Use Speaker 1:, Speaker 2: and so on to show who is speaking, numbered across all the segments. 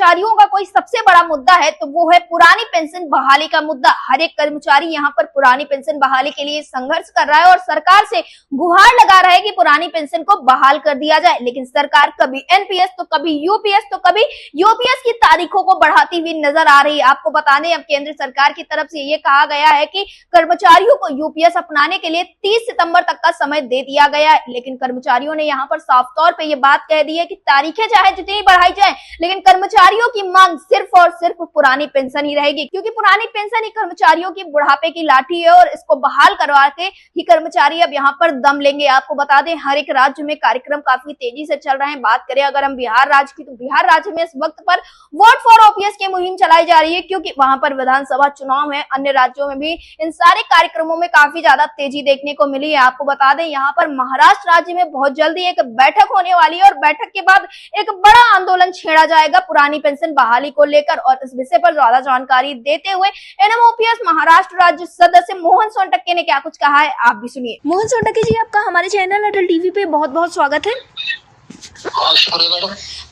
Speaker 1: कर्मचारियों का कोई सबसे बड़ा मुद्दा है तो वो है पुरानी पेंशन बहाली का मुद्दा। हर एक कर्मचारी यहाँ पर पुरानी पेंशन बहाली के लिए संघर्ष कर रहा है और सरकार से गुहार लगा रहा है कि पुरानी पेंशन को बहाल कर दिया जाए, लेकिन सरकार कभी एनपीएस तो कभी यूपीएस तो कभी यूपीएस की तारीखों को बढ़ाती हुई नजर आ रही है। आपको बता दें, अब केंद्र सरकार की तरफ से ये कहा गया है कि कर्मचारियों को यूपीएस अपनाने के लिए 30 सितंबर तक का समय दे दिया गया है, लेकिन कर्मचारियों ने यहाँ पर साफ तौर पे ये बात कह दी है कि तारीखें चाहे जितनी बढ़ाई जाए, लेकिन कर्मचारियों की मांग सिर्फ और सिर्फ पुरानी पेंशन ही रहेगी, क्योंकि पुरानी पेंशन ही कर्मचारियों की बुढ़ापे की लाठी है और इसको बहाल करवा के ही कर्मचारी अब यहाँ पर दम लेंगे। आपको बता दें, हर एक राज्य में कार्यक्रम काफी तेजी से चल रहे हैं। बात करें अगर हम बिहार राज्य की, तो बिहार राज्य में इस वक्त पर वोट फॉर ओपीएस की मुहिम चलाई जा रही है, क्योंकि वहां पर विधानसभा चुनाव है। अन्य राज्यों में भी इन सारे कार्यक्रमों में काफी ज्यादा तेजी देखने को मिली है। आपको बता दें, यहाँ पर महाराष्ट्र राज्य में बहुत जल्दी एक बैठक होने वाली है और बैठक के बाद एक बड़ा आंदोलन छेड़ा जाएगा पुरानी पेंशन बहाली को लेकर। और इस विषय पर ज्यादा जानकारी देते हुए एनएमओपीएस महाराष्ट्र राज्य सदस्य मोहन सोनटक्के ने क्या कुछ कहा है, आप भी सुनिए। मोहन सोनटक्के जी, आपका हमारे चैनल अटल टीवी पे बहुत बहुत स्वागत है।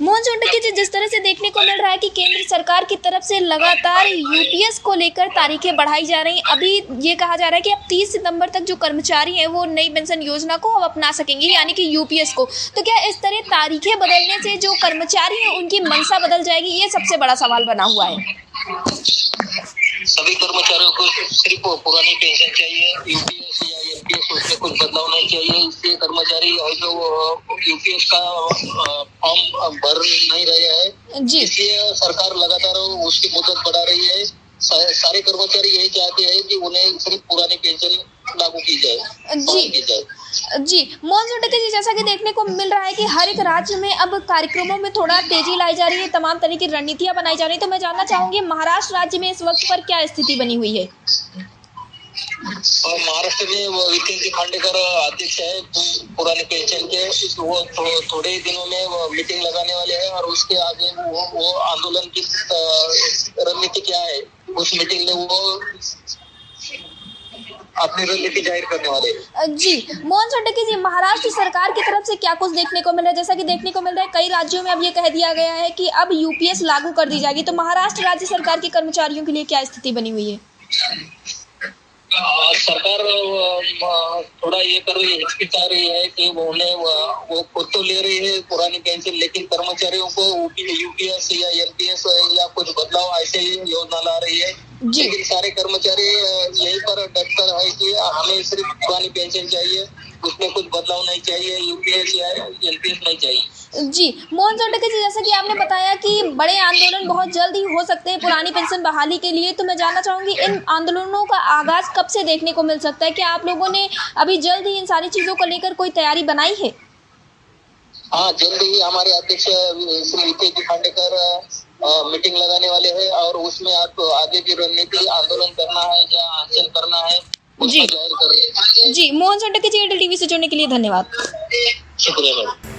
Speaker 1: मोहन सोनटक्के जी, जिस तरह से देखने को मिल रहा है कि केंद्र सरकार की तरफ से लगातार यूपीएस को लेकर तारीखें बढ़ाई जा रही हैं, अभी ये कहा जा रहा है कि अब 30 सितंबर तक जो कर्मचारी हैं वो नई पेंशन योजना को अब अपना सकेंगे, यानी कि यूपीएस को। तो क्या इस तरह तारीखें बदलने से जो कर्मचारी हैं उनकी मंशा बदल जाएगी, ये सबसे बड़ा सवाल बना हुआ है।
Speaker 2: सभी कर्मचारियों को सिर्फ पुरानी पेंशन चाहिए, यूपीएस या एनपीएस उसमें कुछ बदलाव नहीं चाहिए। इसलिए कर्मचारी जो यूपीएस का फॉर्म भर नहीं रहे हैं, इसलिए सरकार लगातार उसकी मुद्दत बढ़ा रही है। सारे कर्मचारी यही चाहते हैं कि उन्हें सिर्फ पुरानी पेंशन लागू की जाए।
Speaker 1: जी मोहन सोनटक्के जी, जैसा कि देखने को मिल रहा है कि हर एक राज्य में अब कार्यक्रमों में थोड़ा तेजी लाई जा रही है, तमाम तरह की रणनीतियां बनाई जा रही है। तो मैं जानना चाहूंगी, महाराष्ट्र राज्य में इस वक्त पर क्या स्थिति बनी हुई है?
Speaker 2: महाराष्ट्र में विकेंद्र खांडेकर अध्यक्ष है पुराने पेंशन के। वो थोड़े दिनों में वो मीटिंग लगाने वाले हैं और उसके आगे वो आंदोलन की रणनीति क्या है, उस मीटिंग में वो अपनी रणनीति जाहिर करने वाले हैं।
Speaker 1: जी मोहन सोनटक्के जी, महाराष्ट्र सरकार की तरफ से क्या कुछ देखने को मिल रहा है? जैसा कि देखने को मिल रहा है कई राज्यों में अब ये कह दिया गया है कि अब यूपीएस लागू कर दी जाएगी, तो महाराष्ट्र राज्य सरकार के कर्मचारियों के लिए क्या स्थिति बनी हुई है?
Speaker 2: सरकार थोड़ा ये कर रही है, हिचकिचा रही है कि वो खुद तो ले रही है पुरानी पेंशन, लेकिन कर्मचारियों को यूपीएस या एनपीएस या कुछ बदलाव ऐसे ही योजना ला रही है। लेकिन सारे कर्मचारी यही पर डटकर है कि हमें सिर्फ पुरानी पेंशन चाहिए, उसमें कुछ बदलाव नहीं चाहिए, यूपीएस या एनपीएस नहीं चाहिए।
Speaker 1: जी मोहन सोनटक्के जी, जैसा कि आपने बताया कि बड़े आंदोलन बहुत जल्द ही हो सकते हैं पुरानी पेंशन बहाली के लिए, तो मैं जानना चाहूंगी इन आंदोलनों का आगाज कब से देखने को मिल सकता है? क्या आप लोगों ने अभी जल्द ही इन सारी चीजों को लेकर कोई तैयारी बनाई है?
Speaker 2: हाँ, जल्द ही हमारे अध्यक्ष श्री विकेंद्र खांडेकर मीटिंग लगाने वाले हैं और उसमें आप आगे की रणनीति आंदोलन करना है क्या हासिल करना है
Speaker 1: जी
Speaker 2: जाहिर कर रहे हैं।
Speaker 1: जी मोहन सोनटक्के जी, अटल टीवी से जुड़ने के लिए धन्यवाद।
Speaker 2: शुक्रिया।